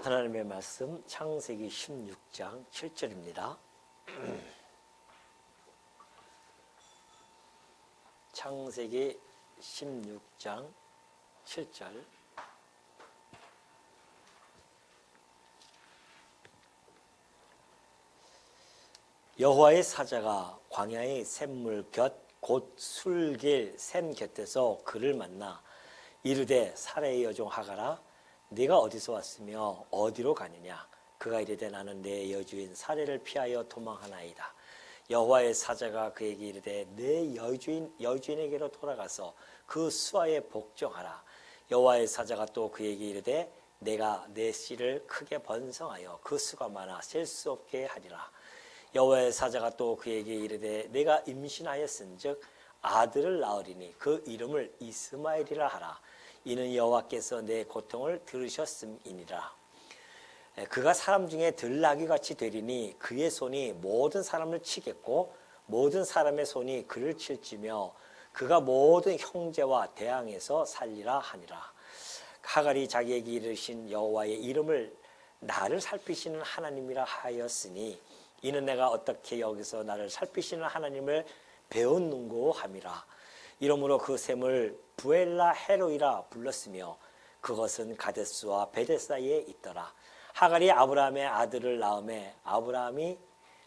하나님의 말씀 창세기 16장 7절입니다. 창세기 16장 7절. 여호와의 사자가 광야의 샘물 곁 곧 술길 샘 곁에서 그를 만나 이르되 사레의 여종 하가라 네가 어디서 왔으며 어디로 가느냐. 그가 이르되 나는 내 여주인 사레를 피하여 도망하나이다. 여호와의 사자가 그에게 이르되 내 여주인에게로 돌아가서 그 수하에 복종하라. 여호와의 사자가 또 그에게 이르되 내가 내 씨를 크게 번성하여 그 수가 많아 셀 수 없게 하리라. 여호와의 사자가 또 그에게 이르되 내가 임신하였은즉 아들을 낳으리니 그 이름을 이스마엘이라 하라. 이는 여호와께서 내 고통을 들으셨음이니라. 그가 사람 중에 들나귀같이 되리니 그의 손이 모든 사람을 치겠고 모든 사람의 손이 그를 칠지며 그가 모든 형제와 대항해서 살리라 하니라. 하갈이 자기에게 이르신 여호와의 이름을 나를 살피시는 하나님이라 하였으니 이는 내가 어떻게 여기서 나를 살피시는 하나님을 배웠는고 함이라. 이러므로 그 샘을 부엘라 헤로이라 불렀으며 그것은 가데스와 베데 사이에 있더라. 하갈이 아브라함의 아들을 낳음에 아브라함이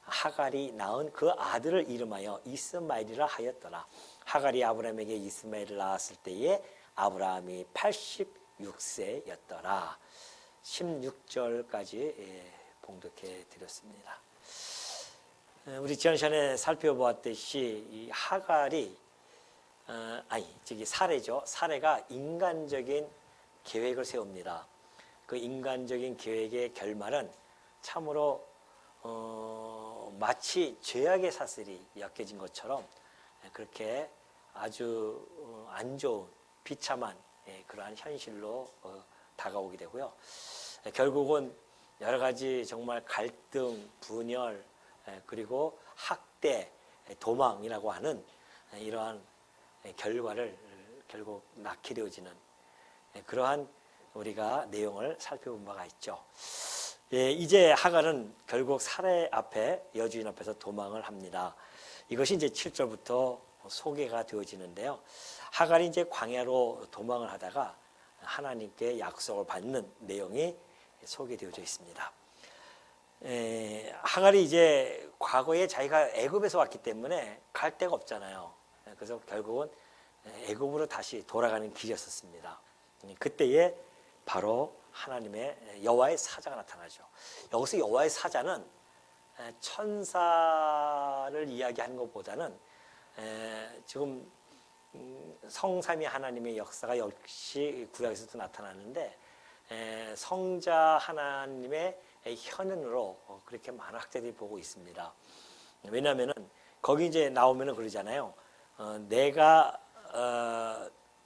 하갈이 낳은 그 아들을 이름하여 이스마엘이라 하였더라. 하갈이 아브라함에게 이스마엘을 낳았을 때에 아브라함이 86세였더라. 16절까지 봉독해 드렸습니다. 우리 지난 시간에 살펴보았듯이 이 하갈이 사레죠. 사레가 인간적인 계획을 세웁니다. 그 인간적인 계획의 결말은 참으로 마치 죄악의 사슬이 엮여진 것처럼 그렇게 아주 안 좋은 비참한 그러한 현실로 다가오게 되고요. 결국은 여러 가지 정말 갈등, 분열, 그리고 학대, 도망이라고 하는 이러한 결과를 결국 낳게 되어지는 그러한 우리가 내용을 살펴본 바가 있죠. 이제 하갈은 결국 사레 앞에 여주인 앞에서 도망을 합니다. 이것이 이제 7절부터 소개가 되어지는데요. 하갈이 이제 광야로 도망을 하다가 하나님께 약속을 받는 내용이 소개되어져 있습니다. 하갈이 이제 과거에 자기가 애굽에서 왔기 때문에 갈 데가 없잖아요. 그래서 결국은 애굽으로 다시 돌아가는 길이었습니다. 그때에 바로 하나님의 여호와의 사자가 나타나죠. 여기서 여호와의 사자는 천사를 이야기하는 것보다는 지금 성삼위 하나님의 역사가 역시 구약에서도 나타나는데 성자 하나님의 현현으로 그렇게 많은 학자들이 보고 있습니다. 왜냐하면은 거기 이제 나오면은 그러잖아요. 내가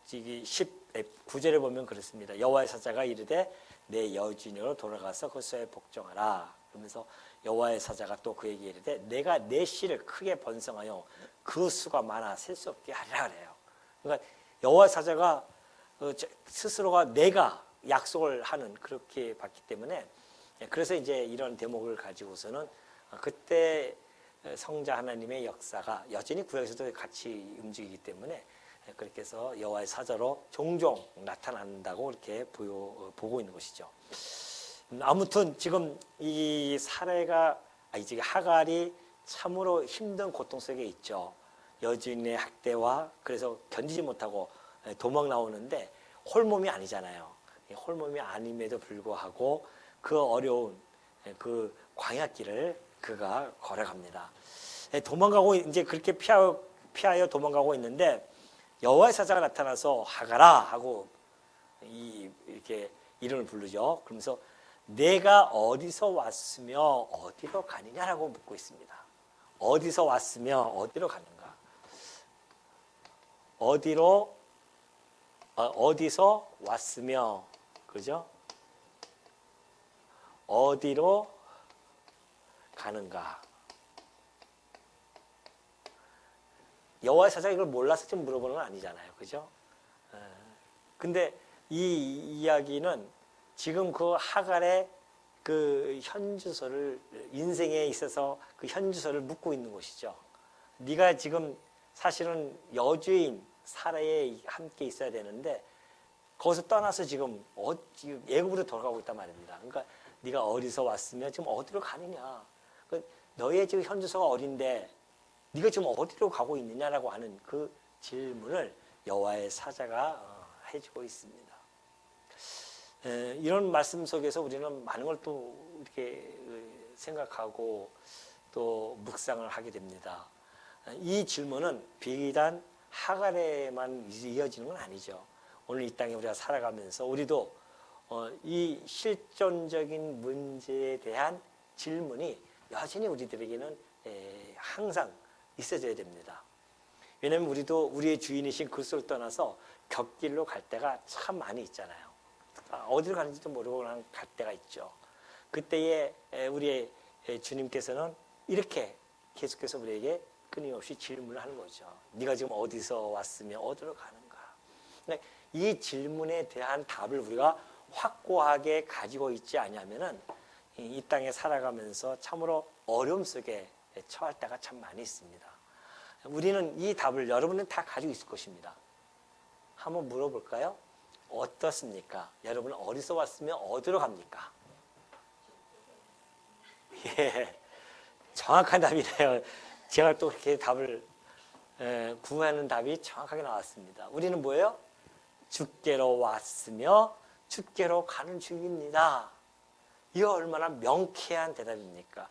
19절에 보면 그렇습니다. 여호와의 사자가 이르되 내 여주인으로 돌아가서 그 수에 복종하라. 그러면서 여호와의 사자가 또 그에게 이르되 내가 내 씨를 크게 번성하여 그 수가 많아 셀 수 없게 하리라 그래요. 그러니까 여호와의 사자가 스스로가 내가 약속을 하는 그렇게 봤기 때문에 그래서 이제 이런 대목을 가지고서는 그때 성자 하나님의 역사가 여전히 구약에서도 같이 움직이기 때문에 그렇게 해서 여호와의 사자로 종종 나타난다고 이렇게 보고 있는 것이죠. 아무튼 지금 이 사례가 이제 하갈이 참으로 힘든 고통 속에 있죠. 여주인의 학대와 그래서 견디지 못하고 도망 나오는데 홀몸이 아니잖아요. 홀몸이 아님에도 불구하고 그 어려운 그 광야길을 그가 걸어갑니다. 도망가고 이제 그렇게 피하여 도망가고 있는데 여호와의 사자가 나타나서 하가라 하고 이렇게 이름을 부르죠. 그러면서 내가 어디서 왔으며 어디로 가느냐라고 묻고 있습니다. 어디서 왔으며 어디로 가는가? 어디서 왔으며 그죠? 어디로 가는가? 여호와의 사자가 이걸 몰라서 지금 물어보는 건 아니잖아요. 그죠? 근데 이 이야기는 지금 그 하갈의 그 현주소를 인생에 있어서 그 현주소를 묻고 있는 것이죠. 네가 지금 사실은 여주인 사라에 함께 있어야 되는데 거기서 떠나서 지금 애굽으로 돌아가고 있단 말입니다. 그러니까 네가 어디서 왔으며 지금 어디로 가느냐. 너의 지금 현주소가 어딘데 네가 지금 어디로 가고 있느냐라고 하는 그 질문을 여호와의 사자가 해주고 있습니다. 이런 말씀 속에서 우리는 많은 걸 또 이렇게 생각하고 또 묵상을 하게 됩니다. 이 질문은 비단 하갈에만 이어지는 건 아니죠. 오늘 이 땅에 우리가 살아가면서 우리도 이 실존적인 문제에 대한 질문이 여전히 우리들에게는 항상 있어져야 됩니다. 왜냐하면 우리도 우리의 주인이신 그리스도를 떠나서 곁길로 갈 때가 참 많이 있잖아요. 어디로 가는지도 모르고 그냥 갈 때가 있죠. 그때에 우리의 주님께서는 이렇게 계속해서 우리에게 끊임없이 질문을 하는 거죠. 네가 지금 어디서 왔으며 어디로 가는가. 이 질문에 대한 답을 우리가 확고하게 가지고 있지 않으면은 이 땅에 살아가면서 참으로 어려움 속에 처할 때가 참 많이 있습니다. 우리는 이 답을 여러분은 다 가지고 있을 것입니다. 한번 물어볼까요? 어떻습니까? 여러분은 어디서 왔으면 어디로 갑니까? 예, 정확한 답이네요. 제가 또 그렇게 답을 구하는 답이 정확하게 나왔습니다. 우리는 뭐예요? 주께로 왔으며 주께로 가는 중입니다. 이거 얼마나 명쾌한 대답입니까?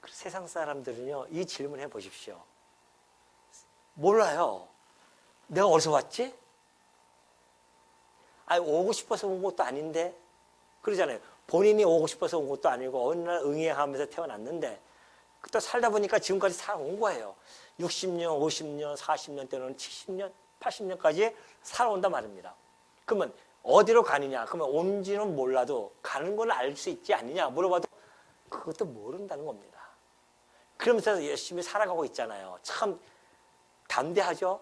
세상 사람들은요, 이 질문 해보십시오. 몰라요. 내가 어디서 왔지? 아니, 오고 싶어서 온 것도 아닌데? 그러잖아요. 본인이 오고 싶어서 온 것도 아니고 어느 날 응애하면서 태어났는데 또 살다 보니까 지금까지 살아온 거예요. 60년, 50년, 40년 때는 70년, 80년까지 살아온단 말입니다. 그러면 어디로 가느냐? 그러면 온지는 몰라도 가는 건 알 수 있지 않느냐? 물어봐도 그것도 모른다는 겁니다. 그러면서 열심히 살아가고 있잖아요. 참 담대하죠?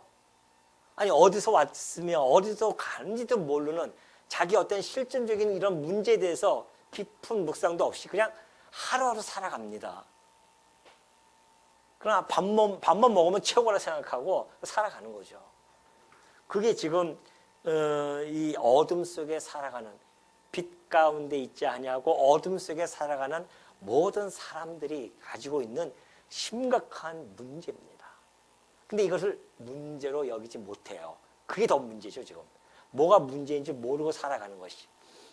아니, 어디서 왔으며 어디서 가는지도 모르는 자기 어떤 실존적인 이런 문제에 대해서 깊은 묵상도 없이 그냥 하루하루 살아갑니다. 그러나 밥만 먹으면 최고라 생각하고 살아가는 거죠. 그게 지금 이 어둠 속에 살아가는, 빛 가운데 있지 아니하고 어둠 속에 살아가는 모든 사람들이 가지고 있는 심각한 문제입니다. 근데 이것을 문제로 여기지 못해요. 그게 더 문제죠, 지금. 뭐가 문제인지 모르고 살아가는 것이.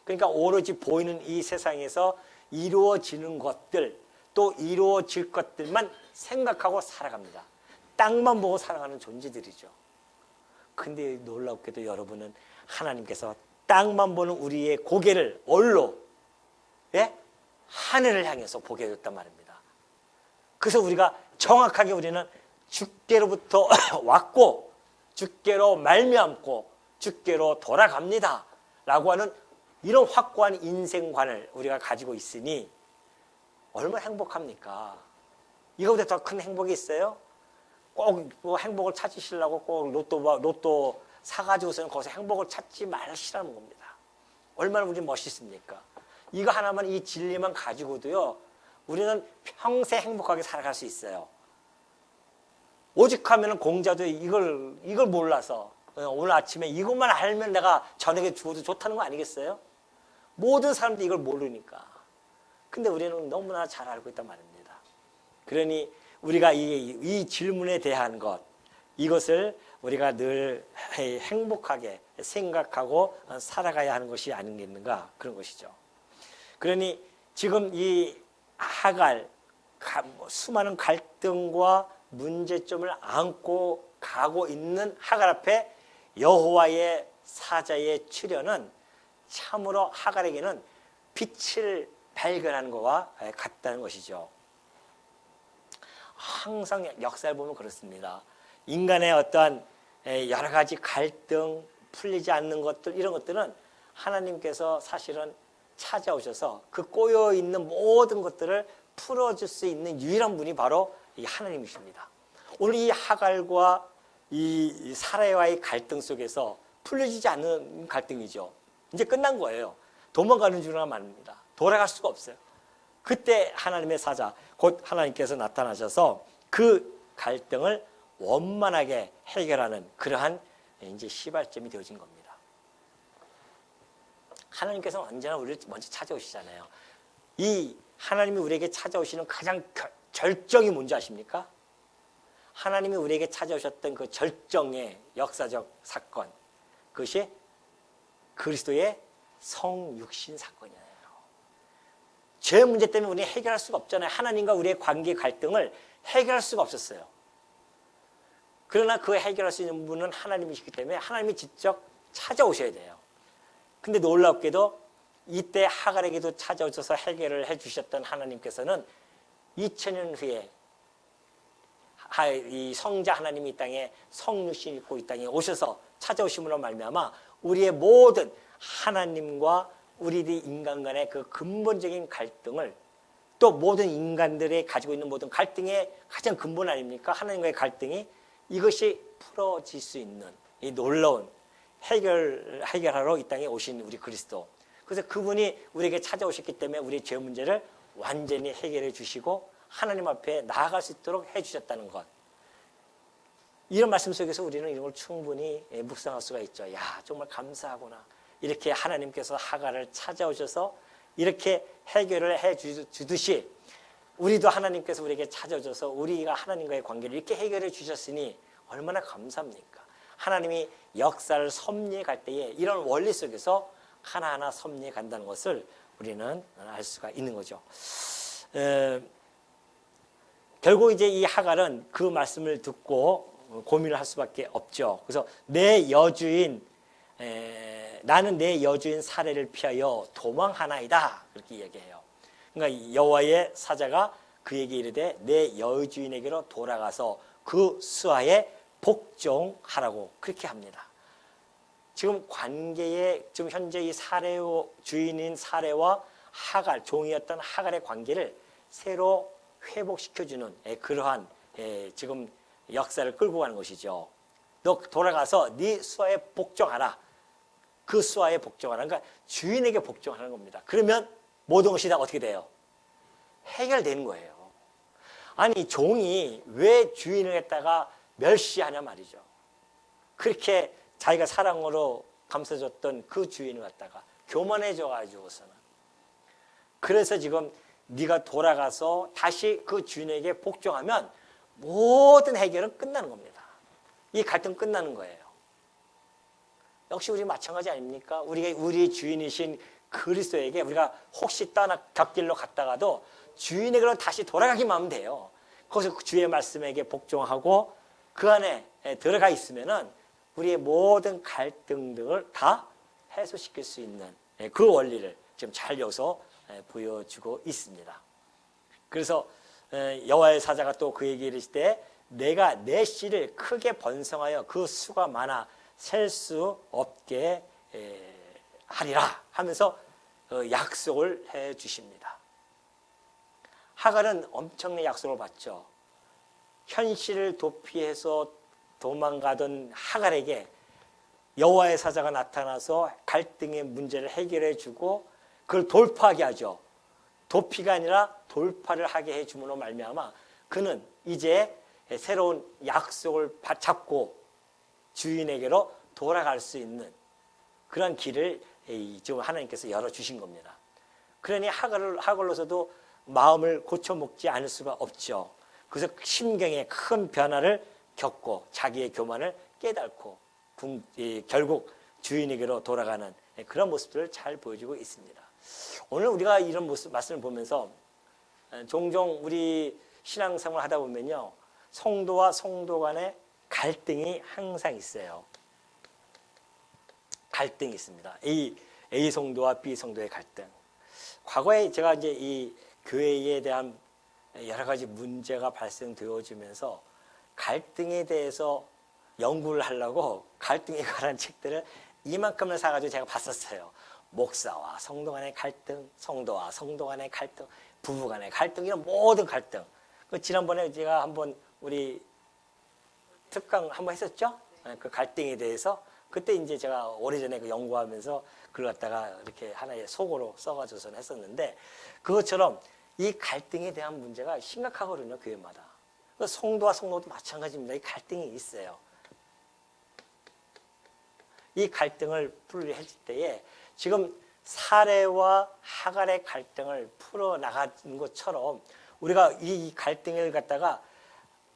그러니까 오로지 보이는 이 세상에서 이루어지는 것들, 또 이루어질 것들만 생각하고 살아갑니다. 땅만 보고 살아가는 존재들이죠. 근데 놀랍게도 여러분은 하나님께서 땅만 보는 우리의 고개를 얼로, 예? 하늘을 향해서 보게 해줬단 말입니다. 그래서 우리가 정확하게 우리는 주께로부터 왔고 주께로 말미암고 주께로 돌아갑니다 라고 하는 이런 확고한 인생관을 우리가 가지고 있으니 얼마나 행복합니까? 이거보다 더 큰 행복이 있어요? 꼭 뭐 행복을 찾으시려고 꼭 로또 사가지고서는 거기서 행복을 찾지 마시라는 겁니다. 얼마나 우리 멋있습니까? 이거 하나만, 이 진리만 가지고도요, 우리는 평생 행복하게 살아갈 수 있어요. 오직하면 공자도 이걸 몰라서 오늘 아침에 이것만 알면 내가 저녁에 죽어도 좋다는 거 아니겠어요? 모든 사람들이 이걸 모르니까. 근데 우리는 너무나 잘 알고 있단 말입니다. 그러니 우리가 이 질문에 대한 것, 이것을 우리가 늘 행복하게 생각하고 살아가야 하는 것이 아니겠는가, 그런 것이죠. 그러니 지금 이 하갈, 수많은 갈등과 문제점을 안고 가고 있는 하갈 앞에 여호와의 사자의 출현은 참으로 하갈에게는 빛을 발견하는 것과 같다는 것이죠. 항상 역사를 보면 그렇습니다. 인간의 어떠한 여러 가지 갈등, 풀리지 않는 것들, 이런 것들은 하나님께서 사실은 찾아오셔서 그 꼬여있는 모든 것들을 풀어줄 수 있는 유일한 분이 바로 이 하나님이십니다. 오늘 이 하갈과 이 사라와의 갈등 속에서 풀려지지 않는 갈등이죠. 이제 끝난 거예요. 도망가는 줄은 말입니다. 돌아갈 수가 없어요. 그때 하나님의 사자, 곧 하나님께서 나타나셔서 그 갈등을 원만하게 해결하는 그러한 이제 시발점이 되어진 겁니다. 하나님께서는 언제나 우리를 먼저 찾아오시잖아요. 이 하나님이 우리에게 찾아오시는 가장 절정이 뭔지 아십니까? 하나님이 우리에게 찾아오셨던 그 절정의 역사적 사건, 그것이 그리스도의 성육신 사건이에요. 죄 문제 때문에 우리는 해결할 수가 없잖아요. 하나님과 우리의 관계 갈등을 해결할 수가 없었어요. 그러나 그 해결할 수 있는 분은 하나님이시기 때문에 하나님이 직접 찾아오셔야 돼요. 근데 놀랍게도 이때 하갈에게도 찾아오셔서 해결을 해주셨던 하나님께서는 2000년 후에 이 성자 하나님이 이 땅에 성육신 입고 이 땅에 오셔서 찾아오심으로 말미암아 우리의 모든 하나님과 우리들 인간 간의 그 근본적인 갈등을, 또 모든 인간들이 가지고 있는 모든 갈등의 가장 근본 아닙니까? 하나님과의 갈등이, 이것이 풀어질 수 있는 이 놀라운 해결하러 이 땅에 오신 우리 그리스도. 그래서 그분이 우리에게 찾아오셨기 때문에 우리의 죄 문제를 완전히 해결해 주시고 하나님 앞에 나아갈 수 있도록 해 주셨다는 것. 이런 말씀 속에서 우리는 이런 걸 충분히 묵상할 수가 있죠. 야, 정말 감사하구나. 이렇게 하나님께서 하갈을 찾아오셔서 이렇게 해결을 해 주듯이 우리도 하나님께서 우리에게 찾아오셔서 우리가 하나님과의 관계를 이렇게 해결해 주셨으니 얼마나 감사합니까? 하나님이 역사를 섭리해 갈 때에 이런 원리 속에서 하나하나 섭리해 간다는 것을 우리는 알 수가 있는 거죠. 결국 이제 이 하갈은 그 말씀을 듣고 고민을 할 수밖에 없죠. 그래서 나는 내 여주인 사례를 피하여 도망하나이다, 그렇게 얘기해요. 그러니까 여호와의 사자가 그에게 이르되 내 여주인에게로 돌아가서 그 수하에 복종하라고 그렇게 합니다. 지금 관계에 지금 현재 이 주인인 사례와 하갈, 종이었던 하갈의 관계를 새로 회복시켜주는 그러한 지금 역사를 끌고 가는 것이죠. 너 돌아가서 네 수하에 복종하라. 그 수하에 복종하라. 그러니까 주인에게 복종하는 겁니다. 그러면 모든 것이 다 어떻게 돼요? 해결되는 거예요. 아니, 종이 왜 주인을 갖다가 멸시하냐 말이죠. 그렇게 자기가 사랑으로 감싸줬던 그 주인을 갖다가 교만해져 가지고서는. 그래서 지금 네가 돌아가서 다시 그 주인에게 복종하면 모든 해결은 끝나는 겁니다. 이 갈등 끝나는 거예요. 역시 우리 마찬가지 아닙니까? 우리 주인이신 그리스도에게 우리가 혹시 곁길로 갔다가도 주인에게로 다시 돌아가기만 하면 돼요. 거기서 주의 말씀에게 복종하고 그 안에 들어가 있으면은 우리의 모든 갈등들을 다 해소시킬 수 있는 그 원리를 지금 잘 여기서 보여주고 있습니다. 그래서 여호와의 사자가 또 그에게 이르시되 내가 내 씨를 크게 번성하여 그 수가 많아 셀 수 없게 하리라 하면서 약속을 해 주십니다. 하갈은 엄청난 약속을 받죠. 현실을 도피해서 도망가던 하갈에게 여호와의 사자가 나타나서 갈등의 문제를 해결해 주고 그걸 돌파하게 하죠. 도피가 아니라 돌파를 하게 해줌으로 말미암아 그는 이제 새로운 약속을 잡고 주인에게로 돌아갈 수 있는 그런 길을 지금 하나님께서 열어주신 겁니다. 그러니 하갈로서도 마음을 고쳐먹지 않을 수가 없죠. 그래서 심경에 큰 변화를 겪고 자기의 교만을 깨닫고 결국 주인에게로 돌아가는 그런 모습들을 잘 보여주고 있습니다. 오늘 우리가 이런 말씀을 보면서 종종 우리 신앙생활을 하다 보면요, 성도와 성도 간의 갈등이 항상 있어요. 갈등이 있습니다. A 성도와 B 성도의 갈등. 과거에 제가 이제 이 교회에 대한 여러 가지 문제가 발생되어지면서 갈등에 대해서 연구를 하려고 갈등에 관한 책들을 이만큼을 사가지고 제가 봤었어요. 목사와 성도 간의 갈등, 성도와 성도 간의 갈등, 부부 간의 갈등, 이런 모든 갈등. 지난번에 제가 한번 우리 특강 한번 했었죠? 그 갈등에 대해서. 그때 이제 제가 오래전에 그 연구하면서 그걸 갖다가 이렇게 하나의 속어로 써가지고서 했었는데, 그것처럼 이 갈등에 대한 문제가 심각하거든요, 교회마다. 성도와 성도도 마찬가지입니다. 이 갈등이 있어요. 이 갈등을 풀려 했을 때에 지금 사레와 하갈의 갈등을 풀어나가는 것처럼 우리가 이 갈등을 갖다가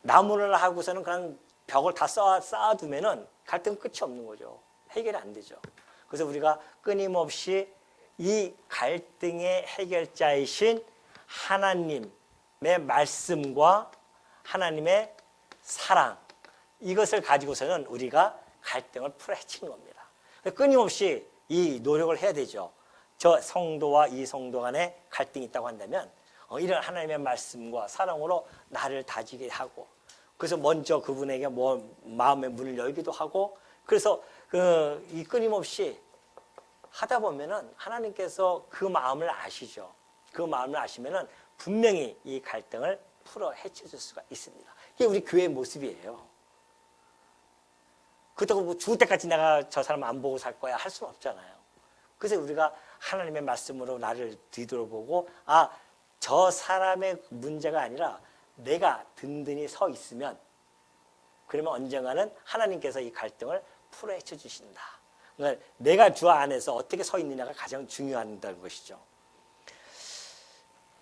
나무를 하고서는 그냥 벽을 다 쌓아두면은 갈등은 끝이 없는 거죠. 해결이 안 되죠. 그래서 우리가 끊임없이 이 갈등의 해결자이신 하나님의 말씀과 하나님의 사랑, 이것을 가지고서는 우리가 갈등을 풀어헤치는 겁니다. 끊임없이 이 노력을 해야 되죠. 저 성도와 이 성도 간에 갈등이 있다고 한다면 이런 하나님의 말씀과 사랑으로 나를 다지게 하고, 그래서 먼저 그분에게 마음의 문을 열기도 하고, 그래서 이 끊임없이 하다 보면은 하나님께서 그 마음을 아시죠. 그 마음을 아시면은 분명히 이 갈등을 풀어 헤쳐줄 수가 있습니다. 이게 우리 교회의 모습이에요. 그렇다고 뭐 죽을 때까지 내가 저 사람 안 보고 살 거야 할 수는 없잖아요. 그래서 우리가 하나님의 말씀으로 나를 뒤돌아보고, 저 사람의 문제가 아니라 내가 든든히 서 있으면, 그러면 언젠가는 하나님께서 이 갈등을 풀어 헤쳐 주신다. 그러니까 내가 주 안에서 어떻게 서 있느냐가 가장 중요하다는 것이죠.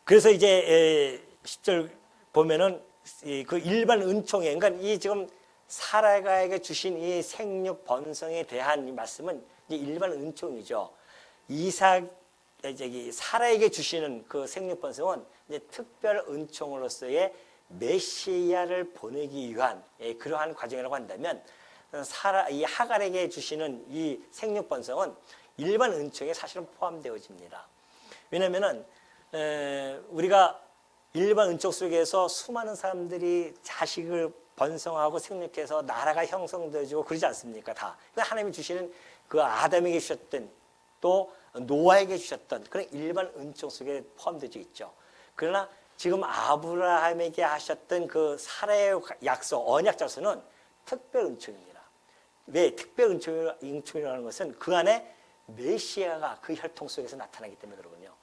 그래서 이제 10절 보면은 그 일반 은총에, 그러니까 이 지금 사라가에게 주신 이 생육 번성에 대한 이 말씀은 이제 일반 은총이죠. 사라에게 주시는 그 생육 번성은 이제 특별 은총으로서의 메시아를 보내기 위한 그러한 과정이라고 한다면, 이 하갈에게 주시는 이 생육 번성은 일반 은총에 사실은 포함되어집니다. 왜냐하면은 우리가 일반 은총 속에서 수많은 사람들이 자식을 번성하고 생육해서 나라가 형성되어지고 그러지 않습니까? 다. 하나님이 주시는 그 아담에게 주셨던, 또 노아에게 주셨던 그런 일반 은총 속에 포함되어 있죠. 그러나 지금 아브라함에게 하셨던 그 사라의 약속, 언약 자서는 특별 은총입니다. 왜 특별 은총이라는 것은 그 안에 메시아가 그 혈통 속에서 나타나기 때문에 그러군요.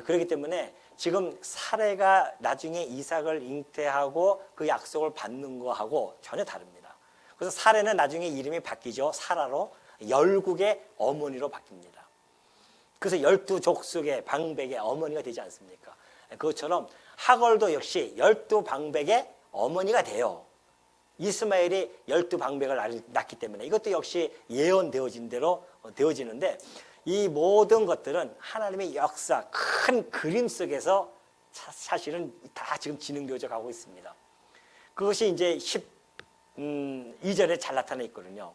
그렇기 때문에 지금 사라가 나중에 이삭을 잉태하고 그 약속을 받는 거하고 전혀 다릅니다. 그래서 사라는 나중에 이름이 바뀌죠. 사라로, 열국의 어머니로 바뀝니다. 그래서 12족속의 방백의 어머니가 되지 않습니까? 그것처럼 하걸도 역시 12방백의 어머니가 돼요. 이스마엘이 12방백을 낳기 때문에 이것도 역시 예언되어진 대로 되어지는데, 이 모든 것들은 하나님의 역사, 큰 그림 속에서 사실은 다 지금 진행되어져 가고 있습니다. 그것이 이제 12절에 잘 나타나 있거든요.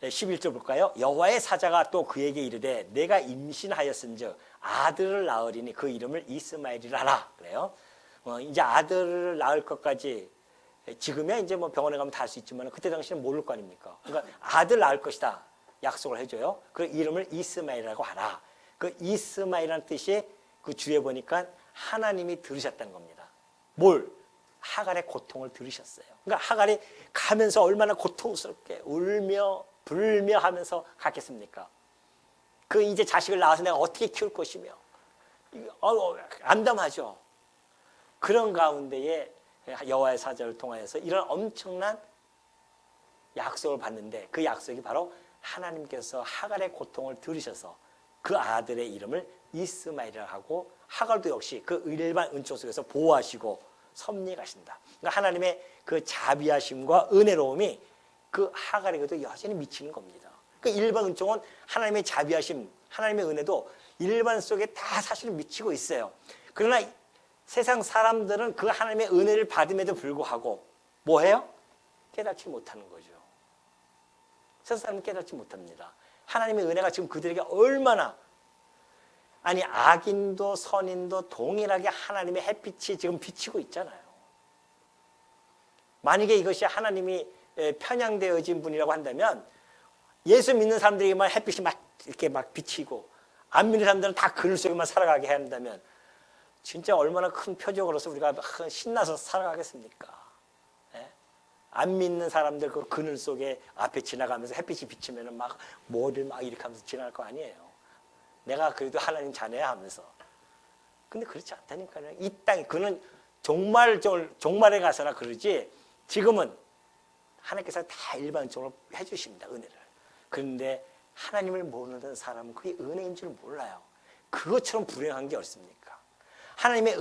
11절 볼까요? 여호와의 사자가 또 그에게 이르되 내가 임신하였은즉 아들을 낳으리니 그 이름을 이스마엘이라 하라. 그래요. 이제 아들을 낳을 것까지 지금이야 이제 뭐 병원에 가면 다 할 수 있지만 그때 당시는 모를 거 아닙니까? 그러니까 아들 낳을 것이다 약속을 해줘요. 그 이름을 이스마엘이라고 하라. 그 이스마엘이라는 뜻이 그 주에 보니까 하나님이 들으셨다는 겁니다. 뭘? 하갈의 고통을 들으셨어요. 그러니까 하갈이 가면서 얼마나 고통스럽게 울며 불며 하면서 갔겠습니까? 그 이제 자식을 낳아서 내가 어떻게 키울 것이며 암담하죠. 그런 가운데에 여호와의 사자를 통하여서 이런 엄청난 약속을 받는데, 그 약속이 바로 하나님께서 하갈의 고통을 들으셔서 그 아들의 이름을 이스마엘이라고 하고, 하갈도 역시 그 일반 은총 속에서 보호하시고 섭리해 가신다. 그러니까 하나님의 그 자비하심과 은혜로움이 그 하갈에게도 여전히 미치는 겁니다. 그 일반 은총은 하나님의 자비하심, 하나님의 은혜도 일반 속에 다 사실은 미치고 있어요. 그러나 세상 사람들은 그 하나님의 은혜를 받음에도 불구하고 뭐해요? 깨닫지 못하는 거죠. 세상 사람은 깨닫지 못합니다. 하나님의 은혜가 지금 그들에게 얼마나, 아니 악인도 선인도 동일하게 하나님의 햇빛이 지금 비치고 있잖아요. 만약에 이것이 하나님이 편향되어진 분이라고 한다면 예수 믿는 사람들에게만 햇빛이 막 이렇게 막 비치고 안 믿는 사람들은 다 그늘 속에만 살아가게 해야 한다면 진짜 얼마나 큰 표적으로서 우리가 신나서 살아가겠습니까? 안 믿는 사람들 그 그늘 속에 앞에 지나가면서 햇빛이 비치면은 막 뭐를 막 이렇게 하면서 지나갈 거 아니에요. 내가 그래도 하나님 자녀야 하면서. 근데 그렇지 않다니까요. 이 땅에 그는 종말에 가서나 그러지 지금은 하나님께서 다 일반적으로 해주십니다. 은혜를. 그런데 하나님을 모르는 사람은 그게 은혜인 줄 몰라요. 그것처럼 불행한 게 없습니까? 하나님의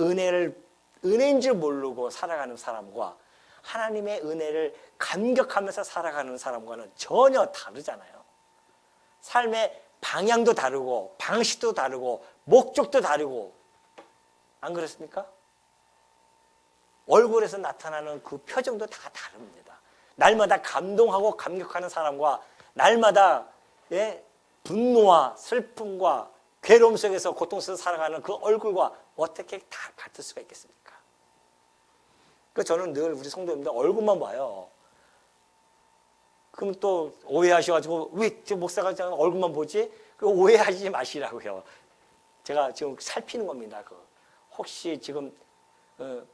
은혜인 줄 모르고 살아가는 사람과 하나님의 은혜를 감격하면서 살아가는 사람과는 전혀 다르잖아요. 삶의 방향도 다르고 방식도 다르고 목적도 다르고 안 그렇습니까? 얼굴에서 나타나는 그 표정도 다 다릅니다. 날마다 감동하고 감격하는 사람과 날마다 분노와 슬픔과 괴로움 속에서 고통 속에서 살아가는 그 얼굴과 어떻게 다 같을 수가 있겠습니까? 그러니까 저는 늘 우리 성도님들 얼굴만 봐요. 그럼 또 오해하셔가지고 왜 저 목사가 얼굴만 보지? 그 오해하지 마시라고요. 제가 지금 살피는 겁니다. 혹시 지금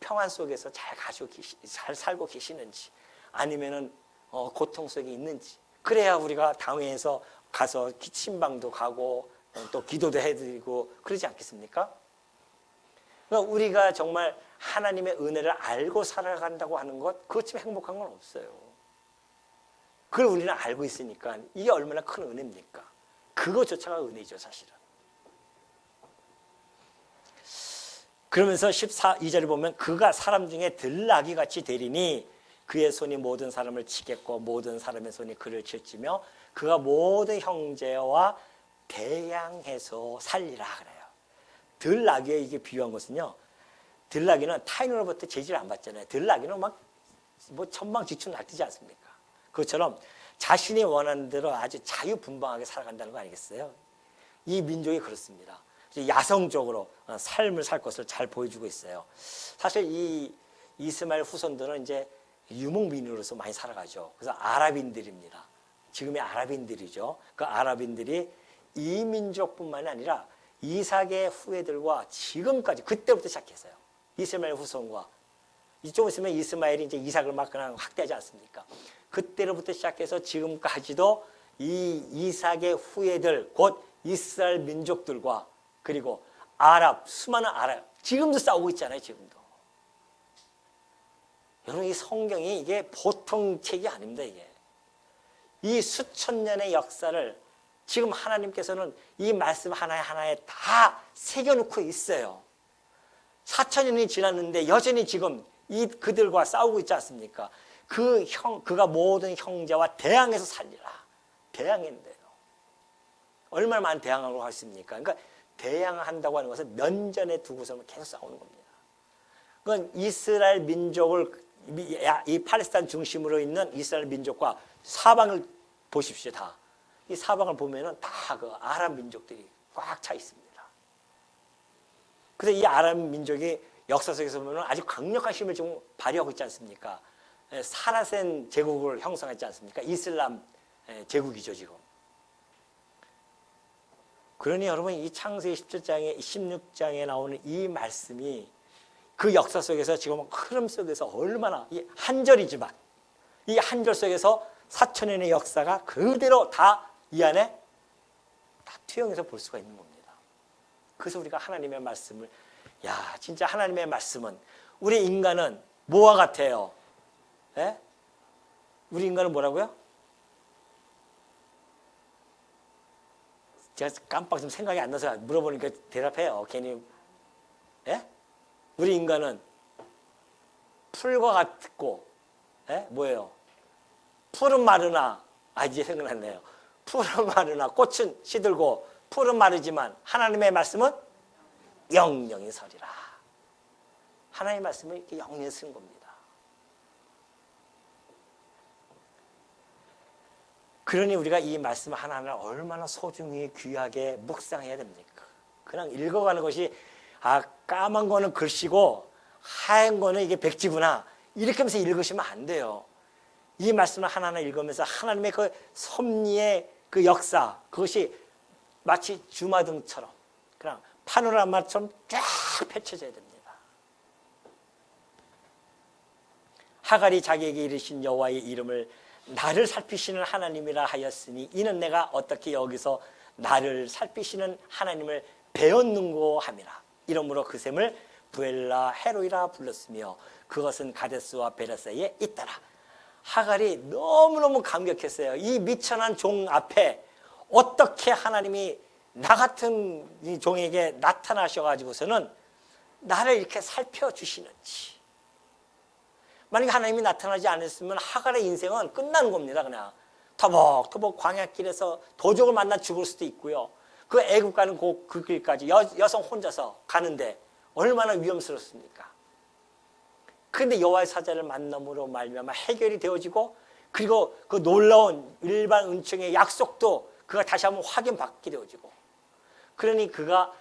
평안 속에서 잘 살고 계시는지 아니면은 고통 속에 있는지 그래야 우리가 당회에서 가서 신방도 가고 또 기도도 해드리고 그러지 않겠습니까? 그러니까 우리가 정말 하나님의 은혜를 알고 살아간다고 하는 것 그것쯤 행복한 건 없어요. 그걸 우리는 알고 있으니까 이게 얼마나 큰 은혜입니까? 그거조차가 은혜죠 사실은. 그러면서 14절을 보면 그가 사람 중에 들나귀 같이 되리니 그의 손이 모든 사람을 치겠고 모든 사람의 손이 그를 칠지며 그가 모든 형제와 대양해서 살리라 그래요. 들나귀에 이게 비유한 것은요. 들나귀는 타인으로부터 제지를 안 받잖아요. 들나귀는 막 천방지축 날뛰지 않습니까? 그것처럼 자신이 원하는 대로 아주 자유분방하게 살아간다는 거 아니겠어요? 이 민족이 그렇습니다. 야성적으로 삶을 살 것을 잘 보여주고 있어요. 사실 이 이스마엘 후손들은 이제 유목민으로서 많이 살아가죠. 그래서 아랍인들입니다. 지금의 아랍인들이죠. 그 아랍인들이 이 민족뿐만이 아니라 이삭의 후예들과 지금까지 그때부터 시작했어요. 이스마엘 후손과 이쪽 있으면 이스마엘이 이제 이삭을 막 그냥 확대하지 않습니까? 그때로부터 시작해서 지금까지도 이 이삭의 후예들 곧 이스라엘 민족들과 그리고 수많은 아랍 지금도 싸우고 있잖아요. 지금도. 여러분 이 성경이 이게 보통 책이 아닙니다. 이게 이 수천 년의 역사를 지금 하나님께서는 이 말씀 하나에 다 새겨놓고 있어요. 4,000년이 지났는데 여전히 지금 그들과 싸우고 있지 않습니까? 그가 모든 형제와 대항해서 살리라. 대항인데요. 얼마나 많은 대항하고 하십니까? 그러니까 대항한다고 하는 것은 면전에 두고서 계속 싸우는 겁니다. 그건 이스라엘 민족을 이 팔레스타인 중심으로 있는 이스라엘 민족과 사방을 보십시오. 다. 이 사방을 보면은 다 그 아랍 민족들이 꽉 차 있습니다. 그래서 이 아랍 민족이 역사 속에서 보면 아주 강력한 힘을 좀 발휘하고 있지 않습니까? 사라센 제국을 형성했지 않습니까? 이슬람 제국이죠, 지금. 그러니 여러분 이 창세기 16장에 나오는 이 말씀이 그 역사 속에서 지금 흐름 속에서 얼마나 한 절이지만 이 한 절 속에서 4,000년의 역사가 그대로 다 이 안에 다 투영해서 볼 수가 있는 겁니다. 그래서 우리가 하나님의 말씀을 진짜 하나님의 말씀은 우리 인간은 뭐와 같아요? 예? 우리 인간은 뭐라고요? 제가 깜빡 좀 생각이 안 나서 물어보니까 대답해요. 괜히. 예? 우리 인간은 풀과 같고, 뭐예요? 풀은 마르나, 이제 생각났네요. 풀은 마르나, 꽃은 시들고, 풀은 마르지만, 하나님의 말씀은 영영이 서리라. 하나님의 말씀을 이렇게 영영히 쓴 겁니다. 그러니 우리가 이 말씀 하나하나를 얼마나 소중히 귀하게 묵상해야 됩니까? 그냥 읽어가는 것이 까만 거는 글씨고 하얀 거는 이게 백지구나 이렇게 하면서 읽으시면 안 돼요. 이 말씀을 하나하나 읽으면서 하나님의 그 섭리의 그 역사 그것이 마치 주마등처럼 그냥 파노라마처럼 쫙 펼쳐져야 됩니다. 하갈이 자기에게 이르신 여호와의 이름을 나를 살피시는 하나님이라 하였으니 이는 내가 어떻게 여기서 나를 살피시는 하나님을 배웠는고 함이라. 이러므로 그 샘을 부엘라 헤로이라 불렀으며 그것은 가데스와 베레 사이에 있더라. 하갈이 너무너무 감격했어요. 이 미천한 종 앞에 어떻게 하나님이 나 같은 이 종에게 나타나셔가지고서는 나를 이렇게 살펴주시는지. 만약에 하나님이 나타나지 않았으면 하갈의 인생은 끝난 겁니다. 그냥 터벅터벅 광야길에서 도적을 만나 죽을 수도 있고요. 그 애굽 가는 그 길까지 여성 혼자서 가는데 얼마나 위험스럽습니까? 그런데 여호와의 사자를 만남으로 말미암아 해결이 되어지고, 그리고 그 놀라운 일반 은총의 약속도 그가 다시 한번 확인받게 되어지고, 그러니 그가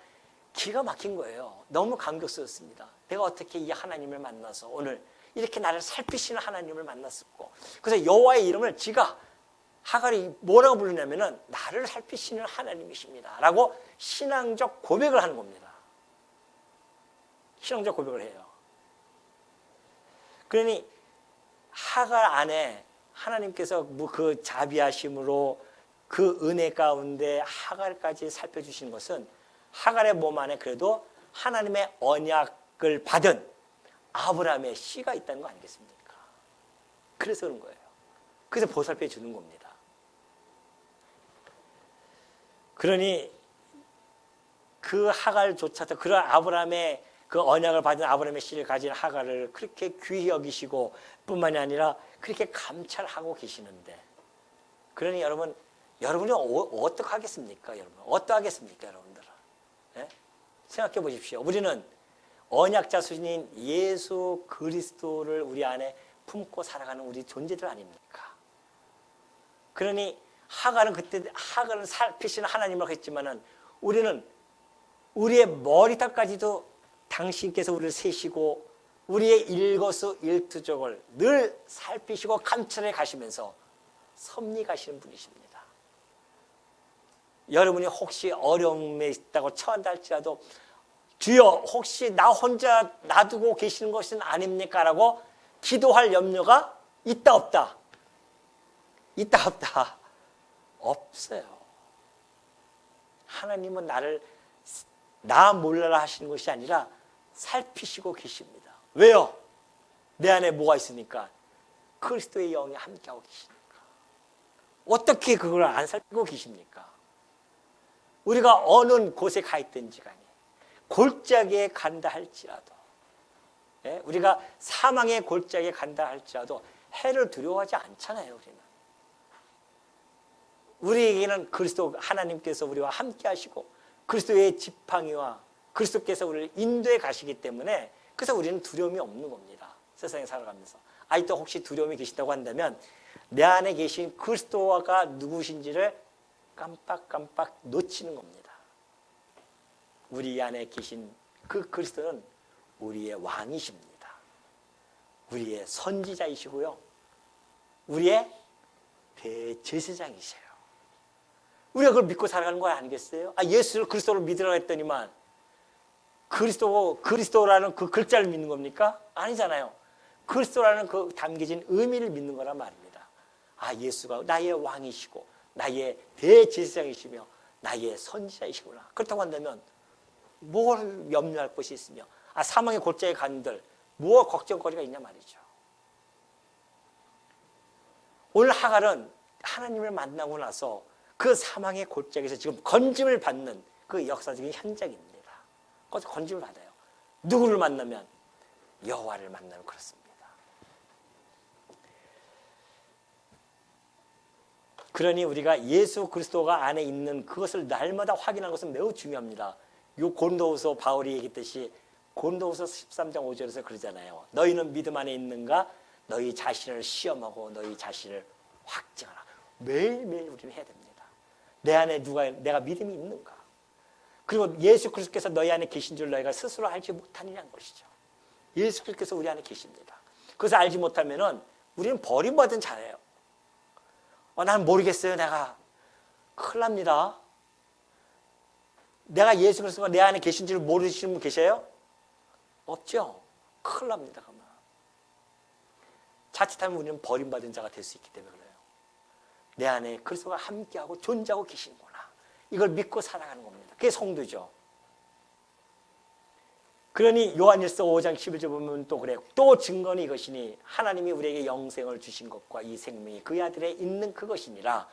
기가 막힌 거예요. 너무 감격스럽습니다. 내가 어떻게 이 하나님을 만나서 오늘 이렇게 나를 살피시는 하나님을 만났었고, 그래서 여호와의 이름을 지가 하갈이 뭐라고 부르냐면은 나를 살피시는 하나님이십니다 라고 신앙적 고백을 하는 겁니다. 신앙적 고백을 해요. 그러니 하갈 안에 하나님께서 그 자비하심으로 그 은혜 가운데 하갈까지 살펴주신 것은 하갈의 몸 안에 그래도 하나님의 언약을 받은 아브라함의 씨가 있다는 거 아니겠습니까? 그래서 그런 거예요. 그래서 보살펴 주는 겁니다. 그러니 그 하갈조차도 그런 아브라함의 그 언약을 받은 아브라함의 씨를 가진 하갈을 그렇게 귀히 여기시고 뿐만이 아니라 그렇게 감찰하고 계시는데, 그러니 여러분이 어떻게 하겠습니까? 여러분 어떠하겠습니까? 여러분들은 생각해 보십시오. 우리는 언약 자손인 예수 그리스도를 우리 안에 품고 살아가는 우리 존재들 아닙니까? 그러니 하갈은 그때 하갈을 살피시는 하나님을 했지만은 우리는 우리의 머리털까지도 당신께서 우리를 세시고 우리의 일거수일투족을 늘 살피시고 감찰해 가시면서 섭리가시는 분이십니다. 여러분이 혹시 어려움에 있다고 처한다 할지라도 주여 혹시 나 혼자 놔두고 계시는 것은 아닙니까? 라고 기도할 염려가 있다 없다? 있다 없다? 없어요. 하나님은 나 몰라라 하시는 것이 아니라 살피시고 계십니다. 왜요? 내 안에 뭐가 있으니까? 그리스도의 영이 함께하고 계시니까. 어떻게 그걸 안 살피고 계십니까? 우리가 어느 곳에 가 있든지 간에 골짜기에 간다 할지라도, 우리가 사망의 골짜기에 간다 할지라도 해를 두려워하지 않잖아요. 우리에게는 그리스도 하나님께서 우리와 함께 하시고 그리스도의 지팡이와 그리스도께서 우리를 인도해 가시기 때문에, 그래서 우리는 두려움이 없는 겁니다. 세상에 살아가면서. 아직도 혹시 두려움이 계시다고 한다면 내 안에 계신 그리스도가 누구신지를 깜빡깜빡 놓치는 겁니다. 우리 안에 계신 그 그리스도는 우리의 왕이십니다. 우리의 선지자이시고요. 우리의 대제사장이세요. 우리가 그걸 믿고 살아가는 거 아니겠어요? 예수를 그리스도를 믿으라고 했더니만 그리스도라는 그 글자를 믿는 겁니까? 아니잖아요. 그리스도라는 그 담겨진 의미를 믿는 거란 말입니다. 예수가 나의 왕이시고 나의 대제사장이시며 나의 선지자이시구나. 그렇다고 한다면 뭘 염려할 것이 있으며 사망의 골짜기에 간들 무엇 걱정거리가 있냐 말이죠. 오늘 하갈은 하나님을 만나고 나서 그 사망의 골짜기에서 지금 건짐을 받는 그 역사적인 현장입니다. 거기서 건짐을 받아요. 누구를 만나면? 여호와를 만나면 그렇습니다. 그러니 우리가 예수 그리스도가 안에 있는 그것을 날마다 확인하는 것은 매우 중요합니다. 요 고린도후서 바울이 얘기했듯이 고린도후서 13장 5절에서 그러잖아요. 너희는 믿음 안에 있는가? 너희 자신을 시험하고 너희 자신을 확증하라. 매일매일 우리는 해야 됩니다. 내 안에 내가 믿음이 있는가? 그리고 예수 그리스도께서 너희 안에 계신 줄 너희가 스스로 알지 못하느냐는 것이죠. 예수 그리스도께서 우리 안에 계십니다. 그래서 알지 못하면은 우리는 버림받은 자예요. 나는 모르겠어요. 내가 큰일 납니다. 내가 예수 그리스도가 내 안에 계신 줄 모르시는 분 계세요? 없죠. 큰일 납니다. 그러면 자칫하면 우리는 버림받은 자가 될 수 있기 때문에 그래요. 내 안에 그리스도가 함께하고 존재하고 계시는구나. 이걸 믿고 살아가는 겁니다. 그게 성도죠. 그러니 요한일서 5장 11절 보면 또 그래요. 또 증거는 이것이니 하나님이 우리에게 영생을 주신 것과 이 생명이 그의 아들에 있는 그것이니라.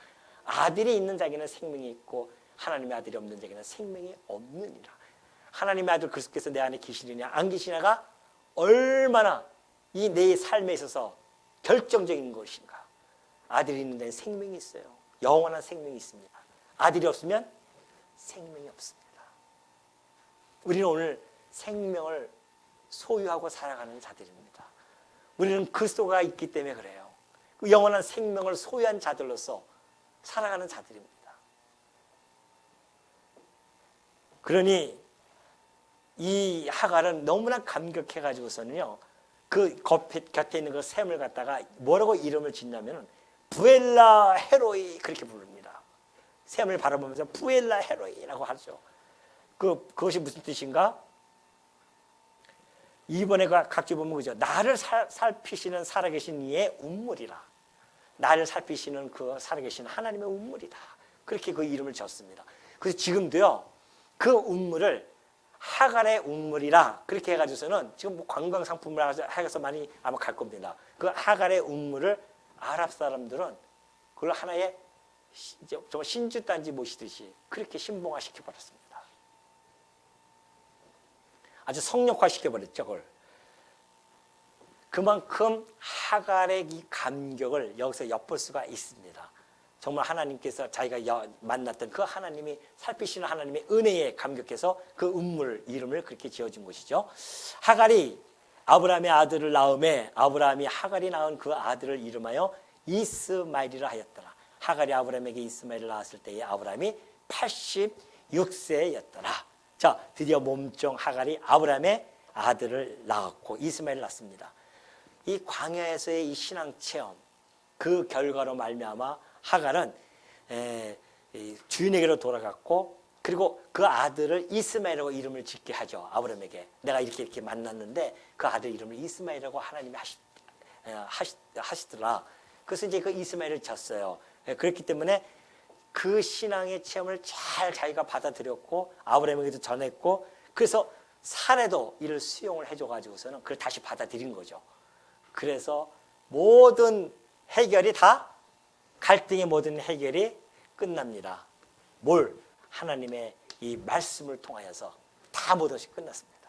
아들이 있는 자에게는 생명이 있고 하나님의 아들이 없는 자에게는 생명이 없느니라. 하나님의 아들 그리스도께서 내 안에 계시느냐 안 계시냐가 얼마나 이 내 삶에 있어서 결정적인 것인가. 아들이 있는 데는 생명이 있어요. 영원한 생명이 있습니다. 아들이 없으면 생명이 없습니다. 우리는 오늘 생명을 소유하고 살아가는 자들입니다. 우리는 그리스도가 있기 때문에 그래요. 그 영원한 생명을 소유한 자들로서 살아가는 자들입니다. 그러니 이 하갈은 너무나 감격해가지고서는요, 그 곁에 있는 그 샘을 갖다가 뭐라고 이름을 짓냐면 부엘라 헤로이 그렇게 부릅니다. 샘을 바라보면서 부엘라 헤로이라고 하죠. 그것이 무슨 뜻인가? 이번에 각지 보면 그죠. 나를 살피시는 살아계신 이의 운물이라. 나를 살피시는 그 살아계신 하나님의 운물이다. 그렇게 그 이름을 지었습니다. 그래서 지금도요, 그 운물을 하갈의 운물이라 그렇게 해가지고서는 지금 뭐 관광 상품을 해서 많이 아마 갈 겁니다. 그 하갈의 운물을 아랍 사람들은 그걸 하나의 정말 신주단지 모시듯이 그렇게 신봉화 시켜버렸습니다. 아주 성역화 시켜버렸죠, 그걸. 그만큼 하갈의 이 감격을 여기서 엿볼 수가 있습니다. 정말 하나님께서 자기가 만났던 그 하나님이 살피시는 하나님의 은혜에 감격해서 그 운물 이름을 그렇게 지어준 것이죠. 하갈이 아브라함의 아들을 낳음에 아브라함이 하갈이 낳은 그 아들을 이름하여 이스마엘이라 하였더라. 하갈이 아브라함에게 이스마엘을 낳았을 때에 아브라함이 86세였더라. 자, 드디어 몸종 하갈이 아브라함의 아들을 낳았고 이스마엘을 낳습니다. 이 광야에서의 이 신앙 체험, 그 결과로 말미암아 하갈은 주인에게로 돌아갔고, 그리고 그 아들을 이스마엘이라고 이름을 짓게 하죠. 아브라함에게 내가 이렇게 만났는데 그 아들 이름을 이스마엘이라고 하나님이 하시더라. 그래서 이제 그 이스마엘을 졌어요. 그렇기 때문에 그 신앙의 체험을 잘 자기가 받아들였고 아브라함에게도 전했고, 그래서 사례도 이를 수용을 해줘가지고서는 그걸 다시 받아들인 거죠. 그래서 모든 해결이 다 갈등의 모든 해결이 끝납니다. 하나님의 이 말씀을 통하여서 다 모든 것이 끝났습니다.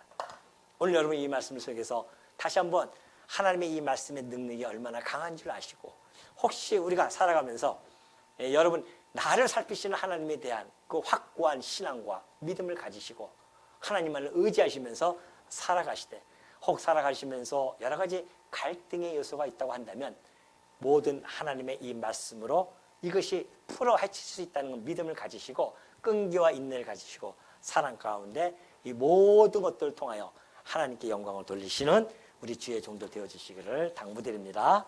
오늘 여러분 이 말씀 속에서 다시 한번 하나님의 이 말씀의 능력이 얼마나 강한 줄 아시고, 혹시 우리가 살아가면서 여러분 나를 살피시는 하나님에 대한 그 확고한 신앙과 믿음을 가지시고 하나님만을 의지하시면서 살아가시되, 혹 살아가시면서 여러 가지 갈등의 요소가 있다고 한다면 모든 하나님의 이 말씀으로 이것이 풀어 헤칠 수 있다는 믿음을 가지시고 끈기와 인내를 가지시고 사랑 가운데 이 모든 것들을 통하여 하나님께 영광을 돌리시는 우리 주의 종도 되어주시기를 당부드립니다.